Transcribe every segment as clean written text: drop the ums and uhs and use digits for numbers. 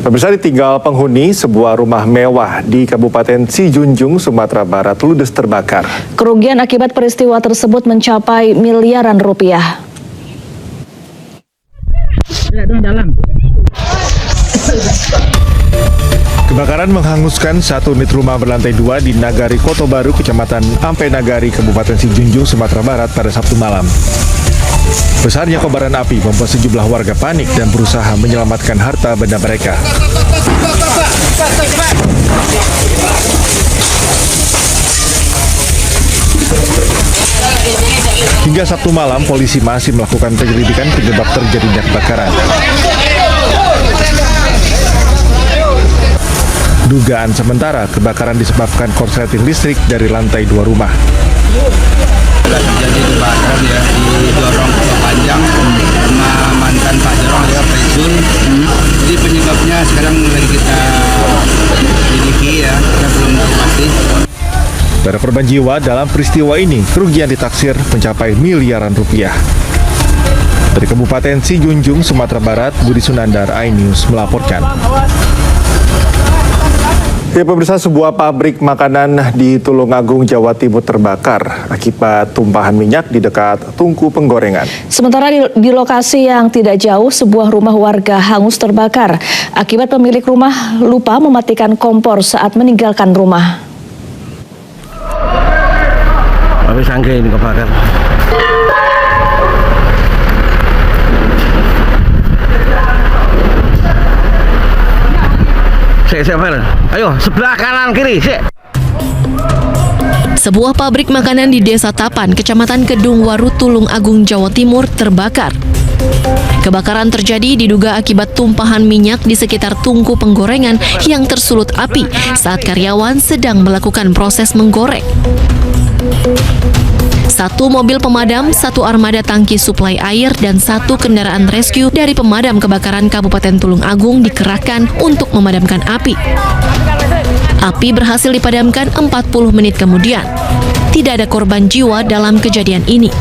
Pemirsa, ditinggal penghuni sebuah rumah mewah di Kabupaten Sijunjung, Sumatera Barat ludes terbakar. Kerugian akibat peristiwa tersebut mencapai miliaran rupiah. Kebakaran menghanguskan satu unit rumah berlantai 2 di Nagari Koto Baru, Kecamatan Ampe Nagari, Kabupaten Sijunjung, Sumatera Barat pada Sabtu malam. Besarnya kobaran api membuat sejumlah warga panik dan berusaha menyelamatkan harta benda mereka. Hingga Sabtu malam, polisi masih melakukan penyelidikan penyebab terjadinya kebakaran. Dugaan sementara, kebakaran disebabkan korsleting listrik dari lantai 2 rumah. Terjadi kebakaran ya, didorong panjang sama mantan Pak Jorong ya, Pak Zul. Jadi penyebabnya sekarang lagi kita selidiki ya, kita belum tahu pasti. Para korban jiwa dalam peristiwa ini kerugian ditaksir mencapai miliaran rupiah. Dari Kabupaten Sijunjung, Sumatera Barat, Budi Sunandar, iNews melaporkan. Ya, pemirsa, sebuah pabrik makanan di Tulungagung, Jawa Timur terbakar akibat tumpahan minyak di dekat tungku penggorengan. Sementara di lokasi yang tidak jauh, sebuah rumah warga hangus terbakar akibat pemilik rumah lupa mematikan kompor saat meninggalkan rumah. Habis angke ini kebakar. Ayo, sebelah kanan kiri, Sebuah pabrik makanan di Desa Tapan, Kecamatan Kedung Waru, Tulungagung, Jawa Timur terbakar. Kebakaran terjadi diduga akibat tumpahan minyak di sekitar tungku penggorengan yang tersulut api saat karyawan sedang melakukan proses menggoreng. Satu mobil pemadam, satu armada tangki suplai air, dan satu kendaraan rescue dari pemadam kebakaran Kabupaten Tulungagung dikerahkan untuk memadamkan api. Api berhasil dipadamkan 40 menit kemudian. Tidak ada korban jiwa dalam kejadian ini.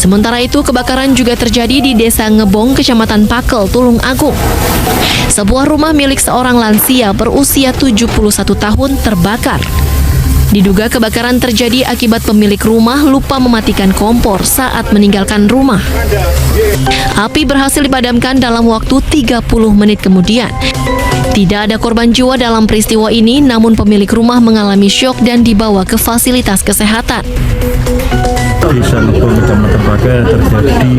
Sementara itu, kebakaran juga terjadi di Desa Ngebong, Kecamatan Pakel, Tulungagung. Sebuah rumah milik seorang lansia berusia 71 tahun terbakar. Diduga kebakaran terjadi akibat pemilik rumah lupa mematikan kompor saat meninggalkan rumah. Api berhasil dipadamkan dalam waktu 30 menit kemudian. Tidak ada korban jiwa dalam peristiwa ini, namun pemilik rumah mengalami syok dan dibawa ke fasilitas kesehatan. Desa Ngebong, Kecamatan Pakel terjadi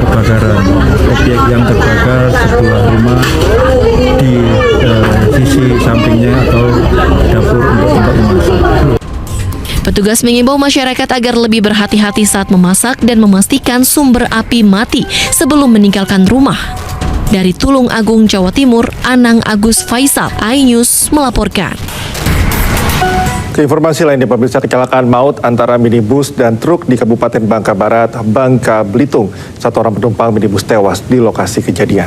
kebakaran. Objek yang terbakar sebuah rumah di sisi sampingnya atau dapur untuk tempat memasak. Petugas mengimbau masyarakat agar lebih berhati-hati saat memasak dan memastikan sumber api mati sebelum meninggalkan rumah. Dari Tulungagung, Jawa Timur, Anang Agus Faisal, iNews melaporkan. Informasi lainnya, pemirsa, kecelakaan maut antara minibus dan truk di Kabupaten Bangka Barat, Bangka Belitung. Satu orang penumpang minibus tewas di lokasi kejadian.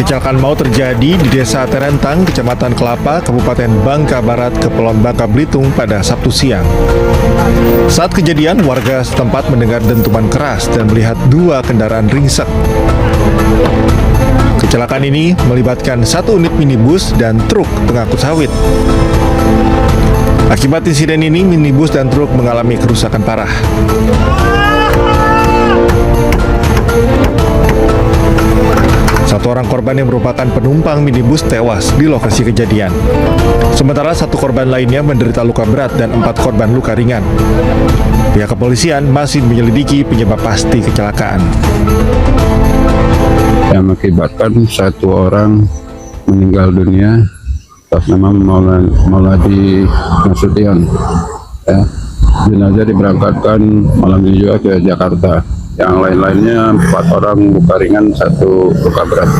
Kecelakaan maut terjadi di Desa Terentang, Kecamatan Kelapa, Kabupaten Bangka Barat, Kepulauan Bangka Belitung pada Sabtu siang. Saat kejadian, warga setempat mendengar dentuman keras dan melihat dua kendaraan ringsek. Kecelakaan ini melibatkan satu unit minibus dan truk pengangkut sawit. Akibat insiden ini, minibus dan truk mengalami kerusakan parah. Satu orang korban yang merupakan penumpang minibus tewas di lokasi kejadian. Sementara satu korban lainnya menderita luka berat dan 4 korban luka ringan. Pihak kepolisian masih menyelidiki penyebab pasti kecelakaan. Yang mengakibatkan satu orang meninggal dunia atas nama Mauladi Nasution. Ya, jenazah diberangkatkan malam ini juga ke Jakarta. Yang lain-lainnya 4 orang luka ringan, 1 luka berat.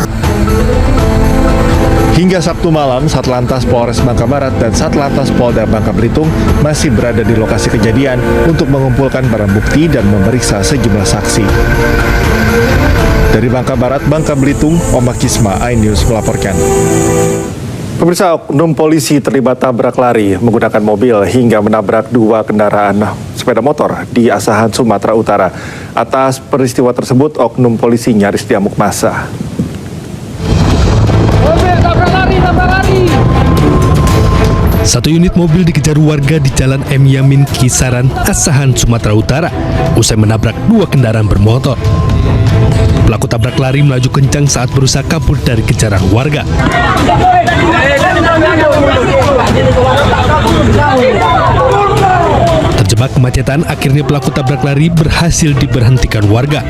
Hingga Sabtu malam, Satlantas Polres Bangka Barat dan Satlantas Polda Bangka Belitung masih berada di lokasi kejadian untuk mengumpulkan barang bukti dan memeriksa sejumlah saksi. Dari Bangka Barat, Bangka Belitung, Oma Kisma, iNews melaporkan. Pemirsa, oknum polisi terlibat tabrak lari menggunakan mobil hingga menabrak 2 kendaraan sepeda motor di Asahan, Sumatera Utara. Atas peristiwa tersebut, oknum polisi nyaris diamuk massa. Satu unit mobil dikejar warga di Jalan M. Yamin, Kisaran, Asahan, Sumatera Utara, usai menabrak 2 kendaraan bermotor. Pelaku tabrak lari melaju kencang saat berusaha kabur dari kejaran warga. Terjebak kemacetan, akhirnya pelaku tabrak lari berhasil diberhentikan warga.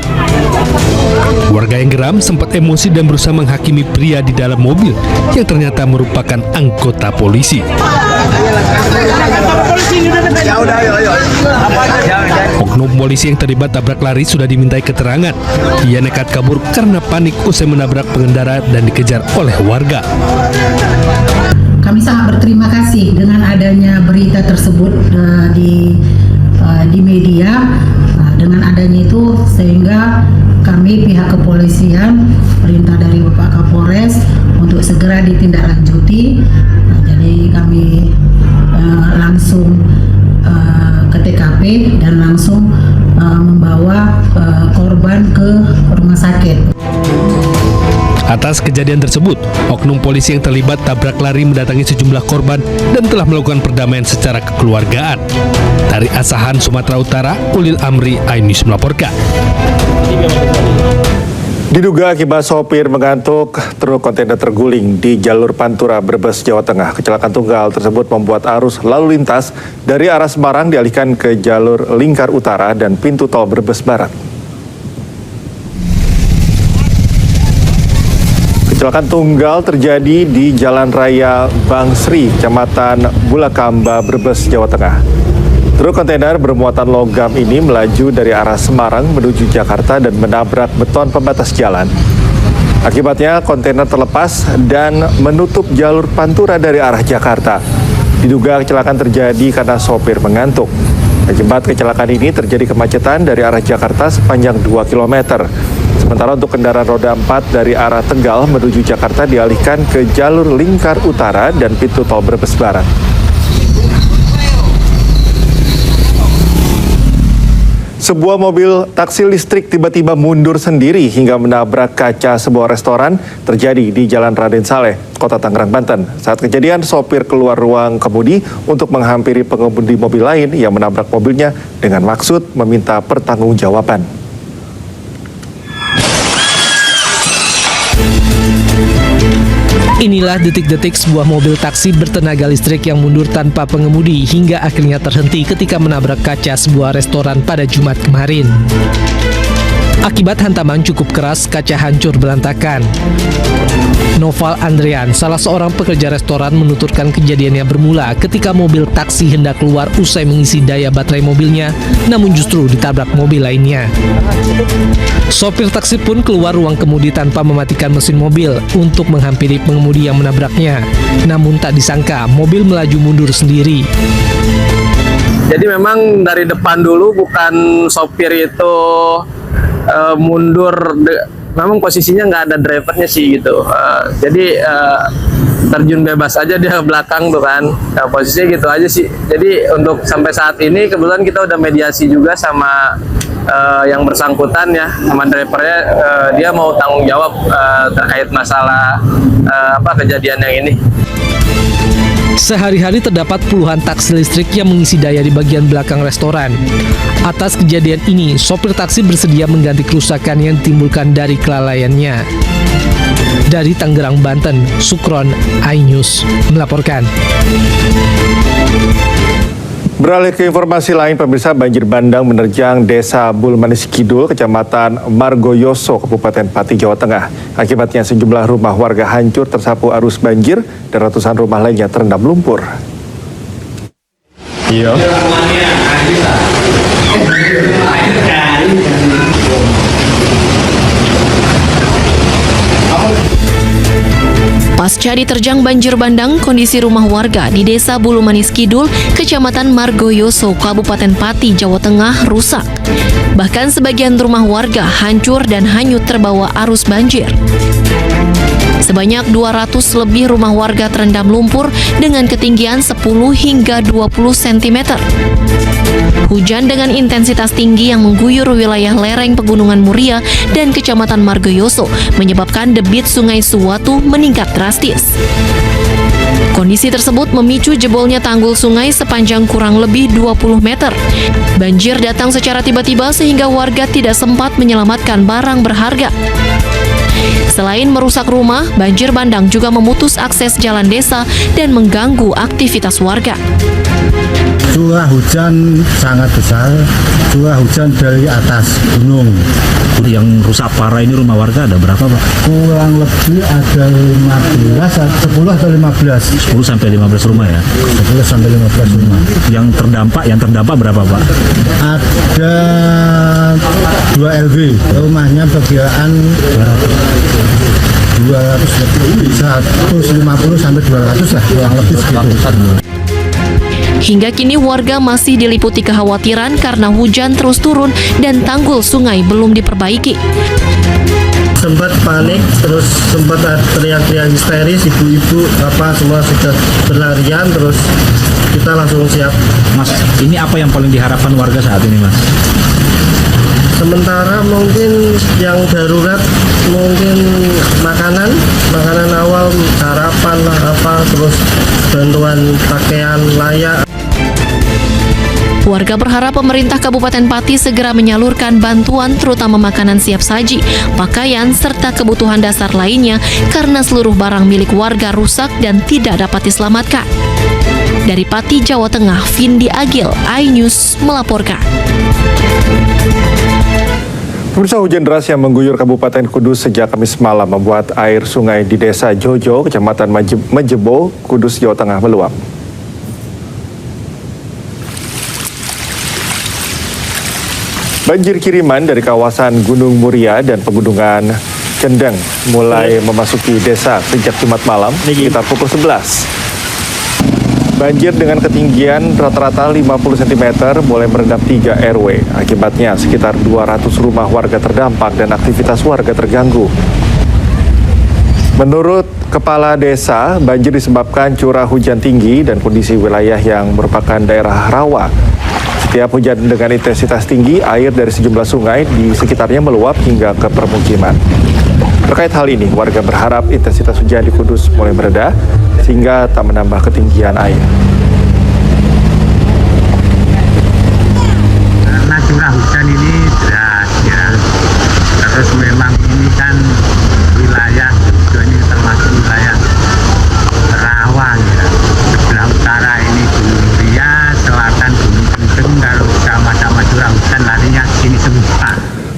Warga yang geram sempat emosi dan berusaha menghakimi pria di dalam mobil yang ternyata merupakan anggota polisi. Oknum polisi yang terlibat tabrak lari sudah dimintai keterangan. Ia nekat kabur karena panik usai menabrak pengendara dan dikejar oleh warga. Kami sangat berterima kasih dengan adanya berita tersebut di media. Dengan adanya itu sehingga kami pihak kepolisian perintah dari Bapak Kapolres untuk segera ditindaklanjuti. Jadi kami langsung ke TKP dan langsung membawa korban ke rumah sakit. Atas kejadian tersebut, oknum polisi yang terlibat tabrak lari mendatangi sejumlah korban dan telah melakukan perdamaian secara kekeluargaan. Dari Asahan, Sumatera Utara, Ulil Amri, iNews melaporkan. Diduga akibat sopir mengantuk, truk kontainer terguling di jalur Pantura, Brebes, Jawa Tengah. Kecelakaan tunggal tersebut membuat arus lalu lintas dari arah Semarang dialihkan ke jalur Lingkar Utara dan pintu tol Brebes Barat. Kecelakaan tunggal terjadi di Jalan Raya Bangsri, Kecamatan Bulakamba, Brebes, Jawa Tengah. Truk kontainer bermuatan logam ini melaju dari arah Semarang menuju Jakarta dan menabrak beton pembatas jalan. Akibatnya kontainer terlepas dan menutup jalur Pantura dari arah Jakarta. Diduga kecelakaan terjadi karena sopir mengantuk. Akibat kecelakaan ini terjadi kemacetan dari arah Jakarta sepanjang 2 km. Sementara untuk kendaraan roda 4 dari arah Tegal menuju Jakarta dialihkan ke jalur Lingkar Utara dan pintu tol Brebes Barat. Sebuah mobil taksi listrik tiba-tiba mundur sendiri hingga menabrak kaca sebuah restoran terjadi di Jalan Raden Saleh, Kota Tangerang, Banten. Saat kejadian, sopir keluar ruang kemudi untuk menghampiri pengemudi mobil lain yang menabrak mobilnya dengan maksud meminta pertanggungjawaban. Inilah detik-detik sebuah mobil taksi bertenaga listrik yang mundur tanpa pengemudi hingga akhirnya terhenti ketika menabrak kaca sebuah restoran pada Jumat kemarin. Akibat hantaman cukup keras, kaca hancur berantakan. Noval Andrean, salah seorang pekerja restoran, menuturkan kejadiannya bermula ketika mobil taksi hendak keluar usai mengisi daya baterai mobilnya, namun justru ditabrak mobil lainnya. Sopir taksi pun keluar ruang kemudi tanpa mematikan mesin mobil untuk menghampiri pengemudi yang menabraknya. Namun tak disangka, mobil melaju mundur sendiri. Jadi memang dari depan dulu bukan sopir itu mundur, memang posisinya nggak ada drivernya sih gitu. Jadi terjun bebas aja dia belakang tuh kan. Nah, posisinya gitu aja sih. Jadi untuk sampai saat ini kebetulan kita udah mediasi juga sama yang bersangkutan ya, sama drivernya. Dia mau tanggung jawab terkait masalah kejadian yang ini. Sehari-hari terdapat puluhan taksi listrik yang mengisi daya di bagian belakang restoran. Atas kejadian ini, sopir taksi bersedia mengganti kerusakan yang ditimbulkan dari kelalaiannya. Dari Tangerang, Banten, Sukron, iNews melaporkan. Beralih ke informasi lain, pemirsa, banjir bandang menerjang Desa Bulmanis Kidul, Kecamatan Margoyoso, Kabupaten Pati, Jawa Tengah. Akibatnya sejumlah rumah warga hancur tersapu arus banjir dan ratusan rumah lainnya terendam lumpur. Iya. Pasca Pasca diterjang banjir bandang, kondisi rumah warga di Desa Bulu Manis Kidul, Kecamatan Margoyoso, Kabupaten Pati, Jawa Tengah rusak. Bahkan sebagian rumah warga hancur dan hanyut terbawa arus banjir. Sebanyak 200 lebih rumah warga terendam lumpur dengan ketinggian 10 hingga 20 cm. Hujan dengan intensitas tinggi yang mengguyur wilayah lereng Pegunungan Muria dan Kecamatan Margoyoso menyebabkan debit Sungai Suwatu meningkat drastis. Kondisi tersebut memicu jebolnya tanggul sungai sepanjang kurang lebih 20 meter. Banjir datang secara tiba-tiba sehingga warga tidak sempat menyelamatkan barang berharga. Selain merusak rumah, banjir bandang juga memutus akses jalan desa dan mengganggu aktivitas warga. Curah hujan sangat besar, curah hujan dari atas gunung. Yang rusak parah ini rumah warga ada berapa, Pak? Kurang lebih ada 10 atau 15. 10 sampai 15 rumah ya? 10 sampai 15 rumah. Yang terdampak berapa, Pak? Ada 2 LW, rumahnya perkiraan 200 lebih, 150 sampai 200 lah, kurang lebih segitu. Hingga kini warga masih diliputi kekhawatiran karena hujan terus turun dan tanggul sungai belum diperbaiki. Sempat panik, terus sempat teriak-teriak histeris, ibu-ibu semua sudah berlarian, terus kita langsung siap. Mas, ini apa yang paling diharapkan warga saat ini, Mas? Sementara mungkin yang darurat mungkin makanan awal, sarapan terus bantuan pakaian layak. Warga berharap pemerintah Kabupaten Pati segera menyalurkan bantuan terutama makanan siap saji, pakaian, serta kebutuhan dasar lainnya karena seluruh barang milik warga rusak dan tidak dapat diselamatkan. Dari Pati, Jawa Tengah, Vindi Agil, iNews melaporkan. Pemirsa, hujan deras yang mengguyur Kabupaten Kudus sejak Kamis malam membuat air sungai di Desa Jojo, Kecamatan Mejebo, Kudus, Jawa Tengah meluap. Banjir kiriman dari kawasan Gunung Muria dan Pegunungan Kendeng mulai memasuki desa sejak Jumat malam sekitar pukul 11. Banjir dengan ketinggian rata-rata 50 cm mulai merendam 3 RW. Akibatnya sekitar 200 rumah warga terdampak dan aktivitas warga terganggu. Menurut Kepala Desa, banjir disebabkan curah hujan tinggi dan kondisi wilayah yang merupakan daerah rawa. Setiap hujan dengan intensitas tinggi, air dari sejumlah sungai di sekitarnya meluap hingga ke permukiman. Terkait hal ini, warga berharap intensitas hujan di Kudus mulai mereda sehingga tak menambah ketinggian air. Karena curah hujan ini deras ya, terus memang ini kan wilayah ini termasuk wilayah rawa ya. Sebelah utara ini Gunung Muria, selatan Gunung Kendeng, kalau sama-sama curah hujan larinya sini semua.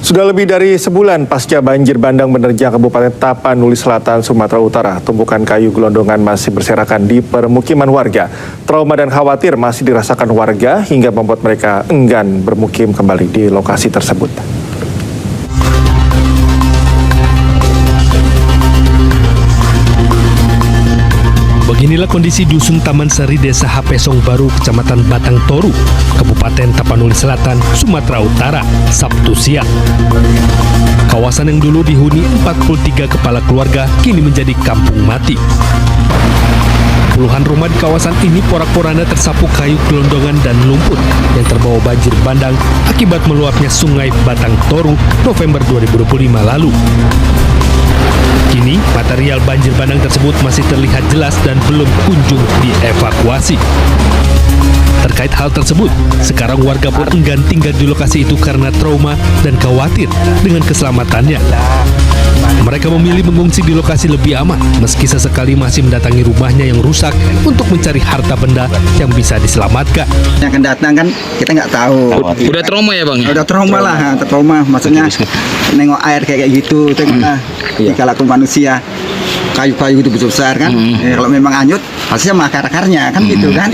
Sudah lebih dari sebulan pasca banjir bandang menerjang Kabupaten Tapanuli Selatan, Sumatera Utara, tumpukan kayu gelondongan masih berserakan di permukiman warga. Trauma dan khawatir masih dirasakan warga hingga membuat mereka enggan bermukim kembali di lokasi tersebut. Beginilah kondisi Dusun Taman Sari, Desa Hapesong Baru, Kecamatan Batang Toru, Kabupaten Tapanuli Selatan, Sumatera Utara, Sabtu siang. Kawasan yang dulu dihuni 43 kepala keluarga kini menjadi kampung mati. Puluhan rumah di kawasan ini porak-poranda tersapu kayu gelondongan dan lumpur yang terbawa banjir bandang akibat meluapnya Sungai Batang Toru November 2025 lalu. Kini, material banjir bandang tersebut masih terlihat jelas dan belum kunjung dievakuasi. Terkait hal tersebut, sekarang warga pun enggan tinggal di lokasi itu karena trauma dan khawatir dengan keselamatannya. Mereka memilih mengungsi di lokasi lebih aman, meski sesekali masih mendatangi rumahnya yang rusak untuk mencari harta benda yang bisa diselamatkan. Yang akan datang kan kita nggak tahu. Udah trauma ya Bang? Udah trauma lah, trauma. Maksudnya nengok air kayak gitu, tengoklah kalau manusia kayu-kayu itu besar kan. Kalau memang hanyut, hasilnya akar-akarnya kan gitu kan.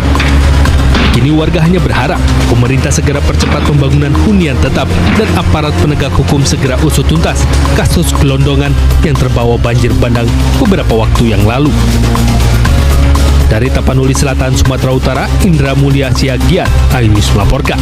Kini warga hanya berharap pemerintah segera percepat pembangunan hunian tetap dan aparat penegak hukum segera usut tuntas kasus gelondongan yang terbawa banjir bandang beberapa waktu yang lalu. Dari Tapanuli Selatan, Sumatera Utara, Indra Mulia Siagian, iNews melaporkan.